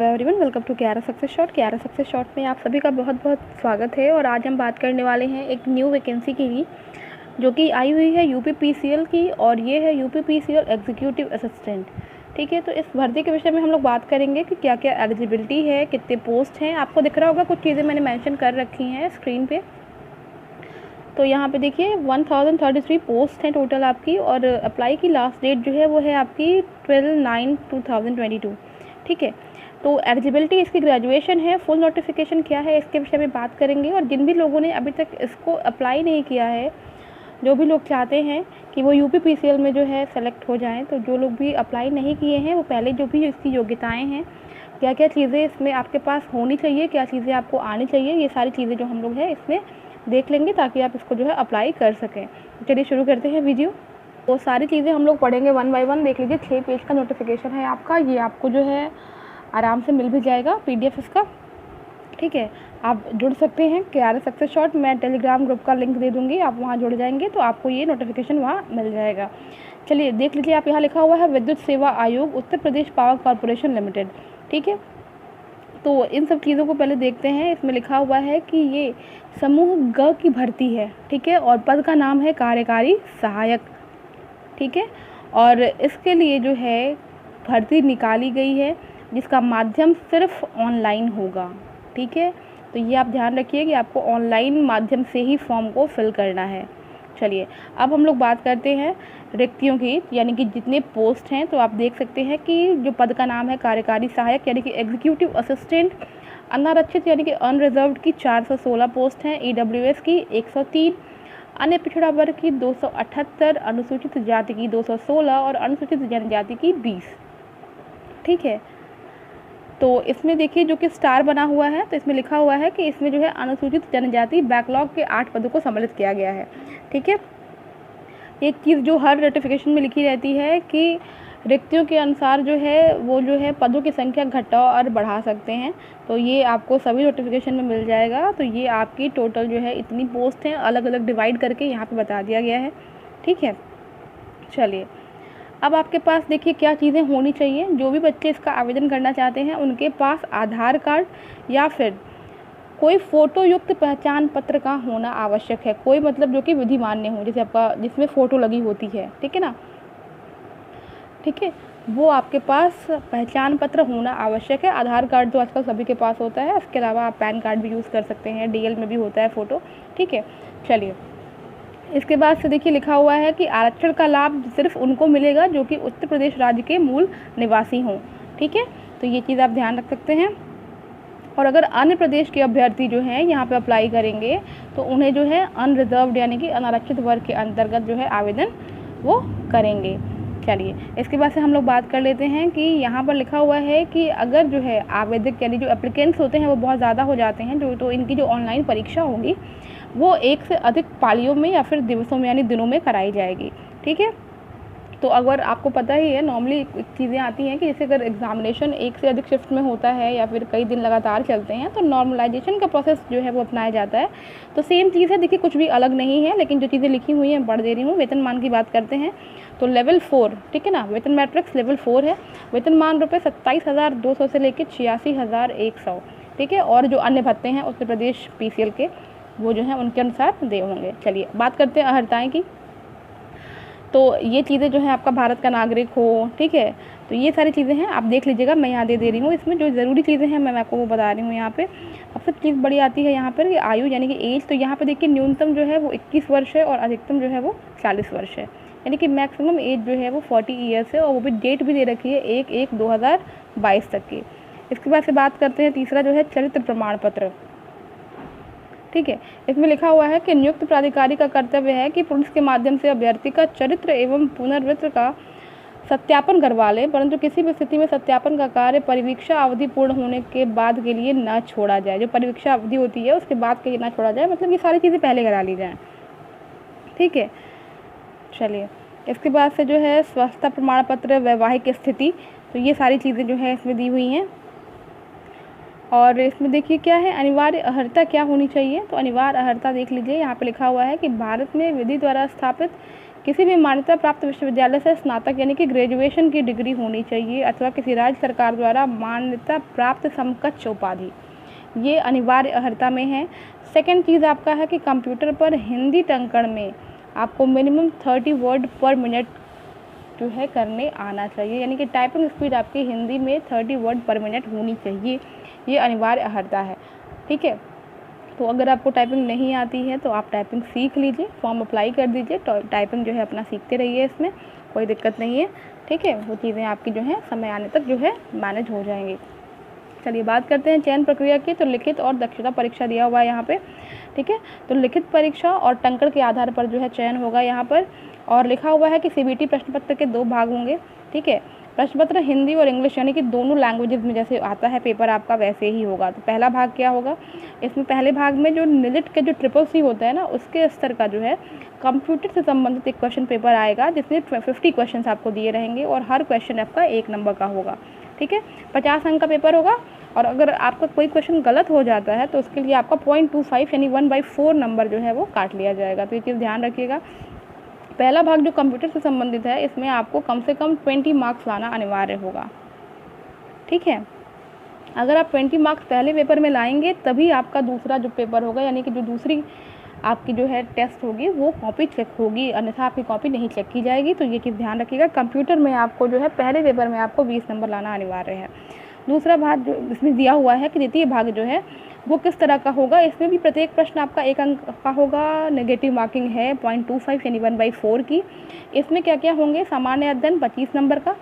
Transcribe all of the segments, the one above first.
Everyone welcome to Kyara success shot. Kyara success shot में आप सभी का बहुत बहुत स्वागत है। और आज हम बात करने वाले हैं एक न्यू वैकेंसी की जो कि आई हुई है यूपीपीसीएल की, और ये है यूपीपीसीएल एग्जीक्यूटिव असिस्टेंट। ठीक है, तो इस भर्ती के विषय में हम लोग बात करेंगे कि क्या क्या एलिजिबिलिटी है, कितने पोस्ट हैं। आपको दिख रहा होगा कुछ चीज़ें मैंने मेंशन कर रखी हैं स्क्रीन पे। तो यहाँ पे देखिए 1033 पोस्ट हैं टोटल आपकी, और अप्लाई की लास्ट डेट जो है वो है आपकी 12/9/2022। ठीक है, तो एलिजिबिलिटी इसकी ग्रेजुएशन है। फुल नोटिफिकेशन क्या है इसके विषय में बात करेंगे। और जिन भी लोगों ने अभी तक इसको अप्लाई नहीं किया है, जो भी लोग चाहते हैं कि वो यूपीपीसीएल में जो है सेलेक्ट हो जाएं, तो जो लोग भी अप्लाई नहीं किए हैं वो पहले जो भी इसकी योग्यताएं हैं, क्या क्या चीज़ें इसमें आपके पास होनी चाहिए, क्या चीज़ें आपको आनी चाहिए, ये सारी चीज़ें जो हम लोग हैं इसमें देख लेंगे ताकि आप इसको जो है अप्लाई कर सकें। चलिए शुरू करते हैं वीडियो। तो सारी चीज़ें हम लोग पढ़ेंगे वन बाय वन। देख लीजिए 6 पेज का नोटिफिकेशन है आपका, ये आपको जो है आराम से मिल भी जाएगा पीडीएफ इसका। ठीक है, आप जुड़ सकते हैं क्यारा सक्सेस शॉट। मैं टेलीग्राम ग्रुप का लिंक दे दूँगी, आप वहाँ जुड़ जाएंगे तो आपको ये नोटिफिकेशन वहाँ मिल जाएगा। चलिए देख लीजिए, आप यहाँ लिखा हुआ है विद्युत सेवा आयोग Uttar Pradesh power corporation limited. ठीक है, तो इन सब चीज़ों को पहले देखते हैं। इसमें लिखा हुआ है कि ये समूह ग की भर्ती है। ठीक है, और पद का नाम है कार्यकारी सहायक। ठीक है, और इसके लिए जो है भर्ती निकाली गई है जिसका माध्यम सिर्फ ऑनलाइन होगा। ठीक है, तो ये आप ध्यान रखिए कि आपको ऑनलाइन माध्यम से ही फॉर्म को फिल करना है। चलिए अब हम लोग बात करते हैं रिक्तियों की, यानी कि जितने पोस्ट हैं। तो आप देख सकते हैं कि जो पद का नाम है कार्यकारी सहायक यानी कि एग्जीक्यूटिव असिस्टेंट, अनारक्षित यानी कि अनरिजर्व्ड की 416 पोस्ट हैं, ईडब्ल्यूएस की 103, अन्य पिछड़ा वर्ग की 278, अनुसूचित जाति की 216 और अनुसूचित जनजाति की 20। ठीक है, तो इसमें देखिए जो कि स्टार बना हुआ है, तो इसमें लिखा हुआ है कि इसमें जो है अनुसूचित जनजाति बैकलॉग के 8 पदों को सम्मिलित किया गया है। ठीक है, एक चीज़ जो हर नोटिफिकेशन में लिखी रहती है कि रिक्तियों के अनुसार जो है वो जो है पदों की संख्या घटा और बढ़ा सकते हैं, तो ये आपको सभी नोटिफिकेशन में मिल जाएगा। तो ये आपकी टोटल जो है इतनी पोस्ट हैं, अलग अलग डिवाइड करके यहाँ पे बता दिया गया है। ठीक है, चलिए अब आपके पास देखिए क्या चीज़ें होनी चाहिए। जो भी बच्चे इसका आवेदन करना चाहते हैं उनके पास आधार कार्ड या फिर कोई फ़ोटो युक्त पहचान पत्र का होना आवश्यक है। कोई मतलब जो कि विधि मान्य हो, जैसे आपका जिसमें फ़ोटो लगी होती है। ठीक है ना, ठीक है, वो आपके पास पहचान पत्र होना आवश्यक है। आधार कार्ड तो आजकल सभी के पास होता है, इसके अलावा आप पैन कार्ड भी यूज़ कर सकते हैं, डीएल में भी होता है फ़ोटो। ठीक है, चलिए इसके बाद से देखिए लिखा हुआ है कि आरक्षण का लाभ सिर्फ उनको मिलेगा जो कि उत्तर प्रदेश राज्य के मूल निवासी हों। ठीक है, तो ये चीज़ आप ध्यान रख सकते हैं। और अगर अन्य प्रदेश के अभ्यर्थी जो हैं यहाँ पे अप्लाई करेंगे तो उन्हें जो है अनरिजर्व्ड यानी कि अनारक्षित वर्ग के अंतर्गत जो है आवेदन वो करेंगे। चलिए इसके बाद से हम लोग बात कर लेते हैं कि यहाँ पर लिखा हुआ है कि अगर जो है आवेदक यानी जो एप्लीकेंट्स होते हैं वो बहुत ज़्यादा हो जाते हैं, जो तो इनकी जो ऑनलाइन परीक्षा होगी वो एक से अधिक पालियों में या फिर दिवसों में यानी दिनों में कराई जाएगी। ठीक है, तो अगर आपको पता ही है नॉर्मली चीज़ें आती हैं कि जैसे अगर एग्जामिनेशन एक से अधिक शिफ्ट में होता है या फिर कई दिन लगातार चलते हैं तो नॉर्मलाइजेशन का प्रोसेस जो है वो अपनाया जाता है। तो सेम चीज़ है, देखिए कुछ भी अलग नहीं है, लेकिन जो चीज़ें लिखी हुई हैं पढ़ दे रही हूँ। वेतनमान की बात करते हैं तो लेवल 4, ठीक है ना, वेतन मैट्रिक्स लेवल 4 है। वेतनमान रुपये 27,200 से लेकर 86,100। ठीक है, और जो अन्य भत्ते हैं उत्तर प्रदेश पीसीएल के वो जो है उनके अनुसार दे होंगे। चलिए बात करते हैं अर्हताएँ की। तो ये चीज़ें जो है आपका भारत का नागरिक हो, ठीक है, तो ये सारी चीज़ें हैं, आप देख लीजिएगा, मैं यहाँ दे रही हूँ। इसमें जो ज़रूरी चीज़ें हैं मैं आपको वो बता रही हूँ। यहाँ पे सबसे चीज़ बड़ी आती है यहाँ पर कि आयु यानी कि एज। तो यहाँ पे देखिए न्यूनतम जो है वो 21 वर्ष है और अधिकतम जो है वो 40 वर्ष है, यानी कि मैक्सिमम एज जो है वो 40 ईयर्स है, और वो भी डेट भी दे रखी है 1/1/2022 तक की। इसके बाद से बात करते हैं तीसरा जो है चरित्र प्रमाण पत्र। ठीक है, इसमें लिखा हुआ है कि नियुक्त प्राधिकारी का कर्तव्य है कि पुलिस के माध्यम से अभ्यर्थी का चरित्र एवं पुनर्वित्र का सत्यापन करवा ले, परंतु किसी भी स्थिति में सत्यापन का कार्य परिवीक्षा अवधि पूर्ण होने के बाद के लिए न छोड़ा जाए। जो परिवीक्षा अवधि होती है उसके बाद के लिए ना छोड़ा जाए, मतलब ये सारी चीज़ें पहले करा ली जाएँ। ठीक है, चलिए इसके बाद से जो है स्वास्थ्य प्रमाण पत्र, वैवाहिक स्थिति, तो ये सारी चीज़ें जो है इसमें दी हुई हैं। और इसमें देखिए क्या है, अनिवार्य अर्हता क्या होनी चाहिए। तो अनिवार्य अर्हता देख लीजिए, यहाँ पे लिखा हुआ है कि भारत में विधि द्वारा स्थापित किसी भी मान्यता प्राप्त विश्वविद्यालय से स्नातक यानी कि ग्रेजुएशन की डिग्री होनी चाहिए अथवा किसी राज्य सरकार द्वारा मान्यता प्राप्त समकक्ष उपाधि, ये अनिवार्य अर्हता में है। सेकंड चीज़ आपका है कि कंप्यूटर पर हिंदी टंकण में आपको मिनिमम 30 वर्ड पर मिनट जो है करने आना चाहिए, यानी कि टाइपिंग स्पीड आपकी हिंदी में 30 वर्ड पर मिनट होनी चाहिए, ये अनिवार्य अर्हता है। ठीक है, तो अगर आपको टाइपिंग नहीं आती है तो आप टाइपिंग सीख लीजिए, फॉर्म अप्लाई कर दीजिए, टाइपिंग जो है अपना सीखते रहिए, इसमें कोई दिक्कत नहीं है। ठीक है, वो चीज़ें आपकी जो है समय आने तक जो है मैनेज हो जाएंगी। चलिए बात करते हैं चयन प्रक्रिया की। तो लिखित और दक्षता परीक्षा दिया हुआ है यहाँ पे। ठीक है, तो लिखित परीक्षा और टंकण के आधार पर जो है चयन होगा यहाँ पर, और लिखा हुआ है कि सीबीटी प्रश्न पत्र के 2 भाग होंगे। ठीक है, प्रश्न पत्र हिंदी और इंग्लिश यानी कि दोनों लैंग्वेजेस में जैसे आता है पेपर आपका वैसे ही होगा। तो पहला भाग क्या होगा, इसमें पहले भाग में जो निलिट के जो CCC होता है ना, उसके स्तर का जो है कंप्यूटर से संबंधित एक क्वेश्चन पेपर आएगा, जिसमें 50 क्वेश्चन आपको दिए रहेंगे और हर क्वेश्चन आपका 1 नंबर का होगा। ठीक है, 50 अंक का पेपर होगा, और अगर आपका कोई क्वेश्चन गलत हो जाता है तो उसके लिए आपका 0.25 यानी 1/4 नंबर जो है वो काट लिया जाएगा। तो ये चीज़ ध्यान रखिएगा। पहला भाग जो कंप्यूटर से संबंधित है, इसमें आपको कम से कम 20 मार्क्स लाना अनिवार्य होगा। ठीक है, अगर आप 20 मार्क्स पहले पेपर में लाएंगे तभी आपका दूसरा जो पेपर होगा, यानी कि जो दूसरी आपकी जो है टेस्ट होगी वो कॉपी चेक होगी, अन्यथा आपकी कॉपी नहीं चेक की जाएगी। तो ये चीज़ ध्यान रखिएगा। कंप्यूटर में आपको जो है पहले पेपर में आपको 20 नंबर लाना अनिवार्य है। दूसरा भाग जो इसमें दिया हुआ है कि द्वितीय भाग जो है वो किस तरह का होगा, इसमें भी प्रत्येक प्रश्न आपका 1 अंक का होगा, नेगेटिव मार्किंग है 0.25 यानी 1/4 की। इसमें क्या क्या होंगे, सामान्य अध्ययन 25 नंबर का।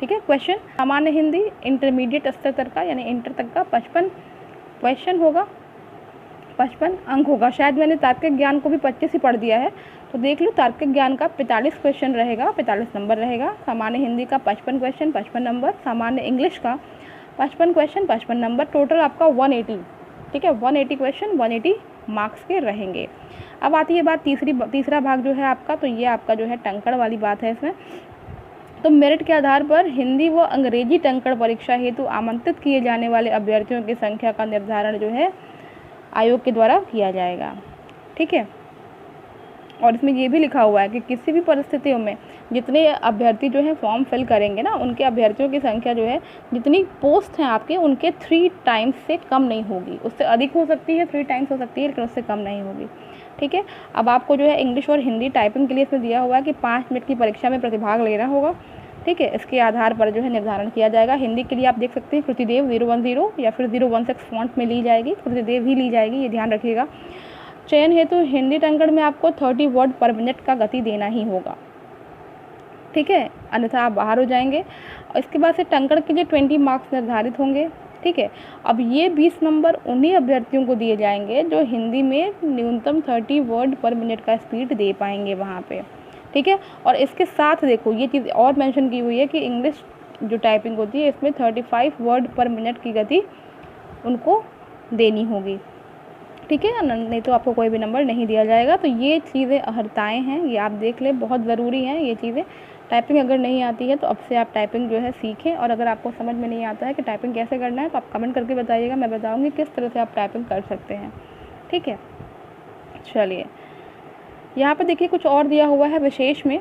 ठीक है, क्वेश्चन सामान्य हिंदी इंटरमीडिएट स्तर तक का यानी इंटर तक का 55 क्वेश्चन होगा, 55 अंक होगा। शायद मैंने तार्किक ज्ञान को भी 25 ही पढ़ दिया है, तो देख लो, तार्किक ज्ञान का 45 क्वेश्चन रहेगा, 45 नंबर रहेगा। सामान्य हिंदी का 55 क्वेश्चन 55 नंबर, सामान्य इंग्लिश का 55 क्वेश्चन 55 नंबर, टोटल आपका 180। ठीक है, 180 क्वेश्चन 180 मार्क्स के रहेंगे। अब आती है बात तीसरा भाग जो है आपका, तो ये आपका जो है टंकण वाली बात है। इसमें तो मेरिट के आधार पर हिंदी व अंग्रेजी टंकण परीक्षा हेतु आमंत्रित किए जाने वाले अभ्यर्थियों की संख्या का निर्धारण जो है आयोग के द्वारा किया जाएगा। ठीक है, और इसमें ये भी लिखा हुआ है कि किसी भी परिस्थितियों में जितने अभ्यर्थी जो है फॉर्म फिल करेंगे ना, उनके अभ्यर्थियों की संख्या जो है, जितनी पोस्ट हैं आपके, उनके 3 टाइम्स से कम नहीं होगी। उससे अधिक हो सकती है, 3 टाइम्स हो सकती है, लेकिन उससे कम नहीं होगी। ठीक है, अब आपको जो है इंग्लिश और हिंदी टाइपिंग के लिए इसमें दिया हुआ है कि 5 मिनट की परीक्षा में प्रतिभाग लेना होगा। ठीक है, इसके आधार पर जो है निर्धारण किया जाएगा। हिंदी के लिए आप देख सकते हैं कृतिदेव 010 या फिर 016 फॉन्ट में ली जाएगी, कृतिदेव ही ली जाएगी, ये ध्यान रखिएगा। चयन हेतु हिंदी टंकण में आपको 30 वर्ड पर मिनट का गति देना ही होगा। ठीक है, अन्यथा आप बाहर हो जाएंगे। और इसके बाद से टंकण के लिए 20 मार्क्स निर्धारित होंगे। ठीक है, अब ये 20 नंबर उन्हीं अभ्यर्थियों को दिए जाएंगे जो हिंदी में न्यूनतम 30 वर्ड पर मिनट का स्पीड दे पाएंगे वहाँ पे। ठीक है, और इसके साथ देखो ये चीज़ और मेंशन की हुई है कि इंग्लिश जो टाइपिंग होती है इसमें 35 वर्ड पर मिनट की गति उनको देनी होगी। ठीक है, नहीं तो आपको कोई भी नंबर नहीं दिया जाएगा। तो ये चीज़ें अर्हताएँ हैं, ये आप देख लें, बहुत ज़रूरी हैं ये चीज़ें। टाइपिंग अगर नहीं आती है तो अब से आप टाइपिंग जो है सीखें, और अगर आपको समझ में नहीं आता है कि टाइपिंग कैसे करना है तो आप कमेंट करके बताइएगा, मैं बताऊँगी किस तरह से आप टाइपिंग कर सकते हैं। ठीक है, चलिए यहाँ पर देखिए कुछ और दिया हुआ है विशेष में।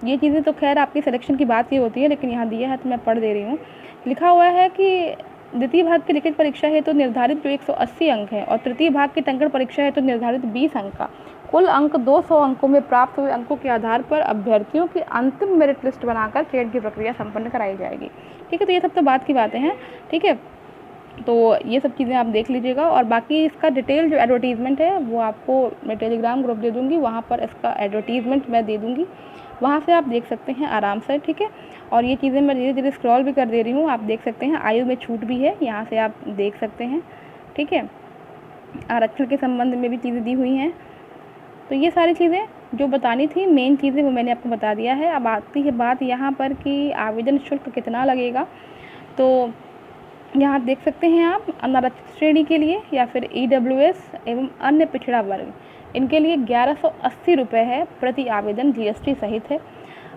ये चीज़ें तो खैर आपकी सिलेक्शन की बात ही होती है, लेकिन यहाँ दिया है तो मैं पढ़ दे रही हूँ। लिखा हुआ है कि द्वितीय भाग की लिखित परीक्षा है तो निर्धारित जो 180 अंक है, और तृतीय भाग की टंकण परीक्षा है तो निर्धारित 20 अंक का कुल अंक 200 अंकों में प्राप्त हुए अंकों के आधार पर अभ्यर्थियों की अंतिम मेरिट लिस्ट बनाकर चयन की प्रक्रिया संपन्न कराई जाएगी। ठीक है, तो ये सब तो बात की बातें हैं। ठीक है, तो ये सब चीज़ें आप देख लीजिएगा, और बाकी इसका डिटेल जो एडवर्टीज़मेंट है वो आपको मैं टेलीग्राम ग्रुप दे दूँगी, वहाँ पर इसका एडवर्टीज़मेंट मैं दे दूँगी, वहाँ से आप देख सकते हैं आराम से। ठीक है, और ये चीज़ें मैं धीरे धीरे स्क्रॉल भी कर दे रही हूँ, आप देख सकते हैं। आयु में छूट भी है, यहाँ से आप देख सकते हैं। ठीक है, आरक्षण के संबंध में भी चीज़ें दी हुई हैं। तो ये सारी चीज़ें जो बतानी थी, मेन चीज़ें, वो मैंने आपको बता दिया है। अब आती है बात यहाँ पर कि आवेदन शुल्क कितना लगेगा। तो यहाँ देख सकते हैं आप, अनारक्षित श्रेणी के लिए या फिर EWS एवं अन्य पिछड़ा वर्ग, इनके लिए 1180 रुपये है प्रति आवेदन, GST सहित है।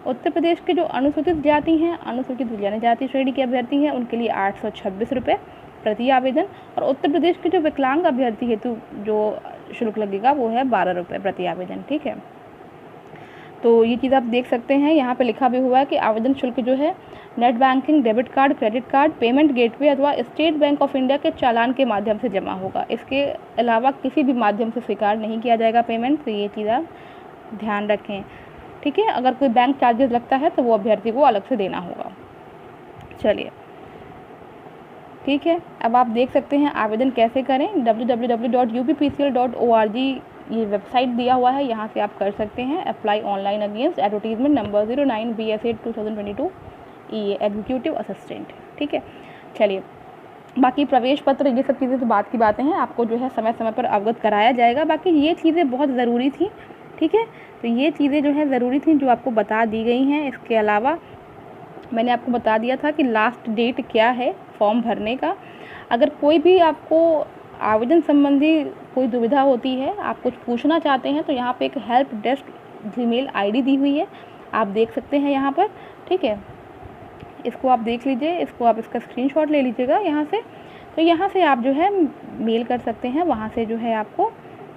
उत्तर प्रदेश के जो अनुसूचित जाति हैं, अनुसूचित जनजाति श्रेणी के अभ्यर्थी हैं, उनके लिए 826 रुपये प्रति आवेदन, और उत्तर प्रदेश के जो विकलांग अभ्यर्थी हेतु जो शुल्क लगेगा वो है 12 रुपये प्रति आवेदन। ठीक है, तो ये चीज़ आप देख सकते हैं, यहाँ पे लिखा भी हुआ है कि आवेदन शुल्क जो है net banking, debit card, credit card, payment gateway अथवा स्टेट बैंक ऑफ इंडिया के चालान के माध्यम से जमा होगा। इसके अलावा किसी भी माध्यम से स्वीकार नहीं किया जाएगा पेमेंट। तो ये चीज़ आप ध्यान रखें, ठीक है। अगर कोई बैंक चार्जेस लगता है तो वो अभ्यर्थी को अलग से देना होगा। चलिए, ठीक है। अब आप देख सकते हैं आवेदन कैसे करें। www.uppcl.org ये वेबसाइट दिया हुआ है, यहाँ से आप कर सकते हैं। Apply online against advertisement number 09 BS8 2022 EA executive assistant, ठीक है। चलिए, बाकी प्रवेश पत्र ये सब चीज़ें तो बात की बातें हैं, आपको जो है समय समय पर अवगत कराया जाएगा। बाकी ये चीज़ें बहुत ज़रूरी थी, ठीक है। तो ये चीज़ें जो है ज़रूरी थी जो आपको बता दी गई हैं। इसके अलावा मैंने आपको बता दिया था कि लास्ट डेट क्या है फॉर्म भरने का। अगर कोई भी आपको आवेदन संबंधी कोई दुविधा होती है, आप कुछ पूछना चाहते हैं, तो यहाँ पे एक हेल्प डेस्क जीमेल आईडी दी हुई है, आप देख सकते हैं यहाँ पर, ठीक है। इसको आप देख लीजिए, इसको आप इसका स्क्रीनशॉट ले लीजिएगा यहाँ से। तो यहाँ से आप जो है मेल कर सकते हैं, वहाँ से जो है आपको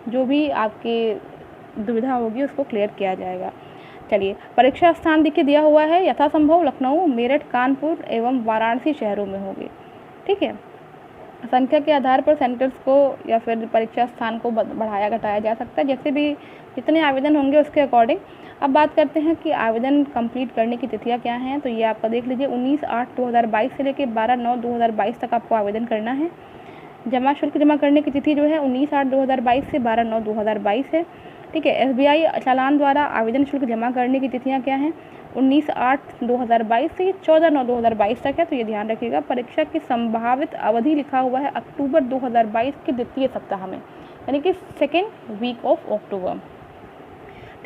जो भी आपके दुविधा होगी उसको क्लियर किया जाएगा। चलिए, परीक्षा स्थान देखिए दिया हुआ है, यथासंभव लखनऊ, मेरठ, कानपुर एवं वाराणसी शहरों में होगी, ठीक है। संख्या के आधार पर सेंटर्स को या फिर परीक्षा स्थान को बढ़ाया घटाया जा सकता है, जैसे भी जितने आवेदन होंगे उसके अकॉर्डिंग। अब बात करते हैं कि आवेदन कंप्लीट करने की तिथियां क्या हैं। तो ये आपका देख लीजिए, 19/8/2022 से लेकर 12/9/2022 तक आपको आवेदन करना है। जमा शुल्क जमा करने की तिथि जो है 19/8/2022 से 12/9/2022 है, ठीक है। SBI चालान द्वारा आवेदन शुल्क जमा करने की तिथियां क्या हैं, 19/8/2022 से 14/9/2022 तक है, तो ये ध्यान रखिएगा। परीक्षा की संभावित अवधि लिखा हुआ है अक्टूबर 2022 के द्वितीय सप्ताह में, यानी कि सेकेंड वीक ऑफ अक्टूबर,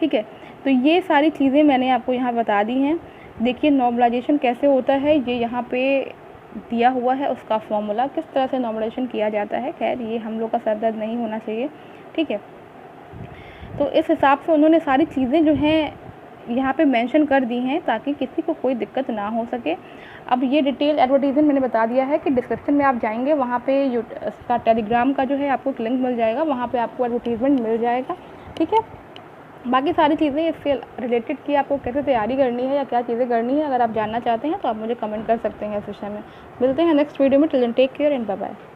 ठीक है। तो ये सारी चीज़ें मैंने आपको यहाँ बता दी हैं। देखिए, नॉर्मलाइजेशन कैसे होता है ये यहाँ पे दिया हुआ है, उसका फॉर्मूला किस तरह से नॉर्मलाइजेशन किया जाता है। खैर, ये हम लोग का सर दर्द नहीं होना चाहिए, ठीक है। तो इस हिसाब से उन्होंने सारी चीज़ें जो हैं यहाँ पे मेंशन कर दी हैं ताकि किसी को कोई दिक्कत ना हो सके। अब ये डिटेल एडवर्टीजमेंट मैंने बता दिया है कि डिस्क्रिप्शन में आप जाएंगे, वहाँ पे इसका टेलीग्राम का जो है आपको एक लिंक मिल जाएगा, वहाँ पे आपको एडवर्टीजमेंट मिल जाएगा, ठीक है। बाकी सारी चीज़ें इससे रिलेटेड कि आपको कैसे तैयारी करनी है या क्या चीज़ें करनी है, अगर आप जानना चाहते हैं तो आप मुझे कमेंट कर सकते हैं इस विषय में। मिलते हैं नेक्स्ट वीडियो में। Till then take care and bye bye.